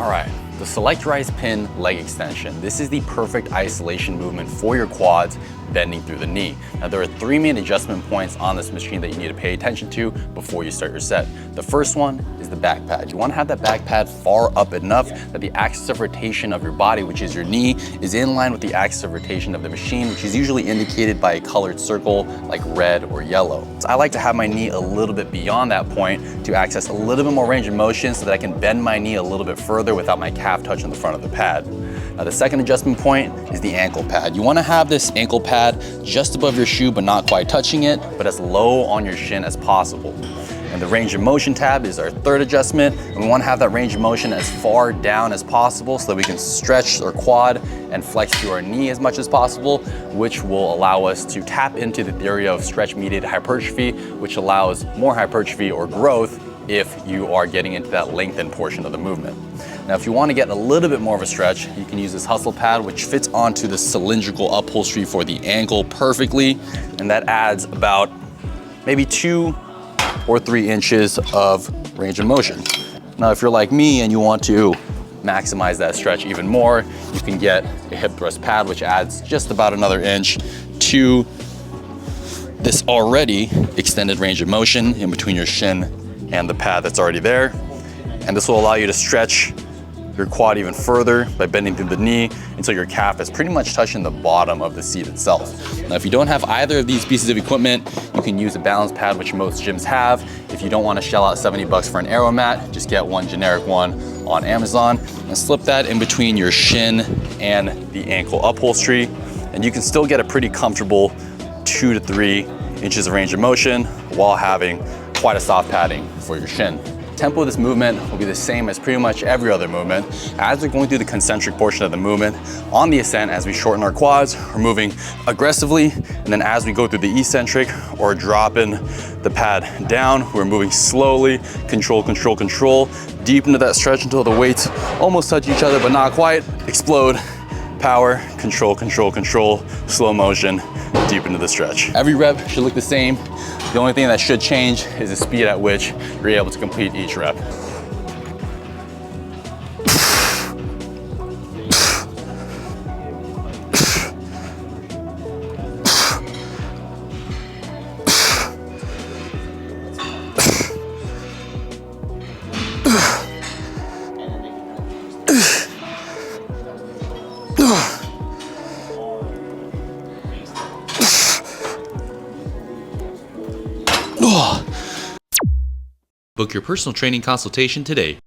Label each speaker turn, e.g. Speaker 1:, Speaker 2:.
Speaker 1: All right, the Selectorized Pin leg extension. This is the perfect isolation movement for your quads bending through the knee. Now there are three main adjustment points on this machine that you need to pay attention to before you start your set. The first one is the back pad. You wanna have that back pad far up enough that the axis of rotation of your body, which is your knee, is in line with the axis of rotation of the machine, which is usually indicated by a colored circle like red or yellow. So I like to have my knee a little bit beyond that point to access a little bit more range of motion so that I can bend my knee a little bit further without my calf touching the front of the pad. Now the second adjustment point is the ankle pad. You wanna have this ankle pad just above your shoe but not quite touching it, but as low on your shin as possible. And the range of motion tab is our third adjustment. And we wanna have that range of motion as far down as possible so that we can stretch our quad and flex through our knee as much as possible, which will allow us to tap into the theory of stretch-mediated hypertrophy, which allows more hypertrophy or growth if you are getting into that lengthened portion of the movement. Now, if you want to get a little bit more of a stretch, you can use this hustle pad, which fits onto the cylindrical upholstery for the ankle perfectly. And that adds about maybe 2 or 3 inches of range of motion. Now, if you're like me and you want to maximize that stretch even more, you can get a hip thrust pad, which adds just about another inch to this already extended range of motion in between your shin and the pad that's already there. And this will allow you to stretch your quad even further by bending through the knee until your calf is pretty much touching the bottom of the seat itself. Now, if you don't have either of these pieces of equipment, you can use a balance pad, which most gyms have. If you don't want to shell out 70 bucks for an aero mat, just get one generic one on Amazon and slip that in between your shin and the ankle upholstery. And you can still get a pretty comfortable 2 to 3 inches of range of motion while having quite a soft padding for your shin. Tempo of this movement will be the same as pretty much every other movement. As we're going through the concentric portion of the movement, on the ascent, as we shorten our quads, we're moving aggressively. And then as we go through the eccentric or dropping the pad down, we're moving slowly, control, control, control, deep into that stretch until the weights almost touch each other, but not quite. Explode, power, control, control, control, slow motion, deep into the stretch. Every rep should look the same. The only thing that should change is the speed at which you're able to complete each rep.
Speaker 2: Book your personal training consultation today.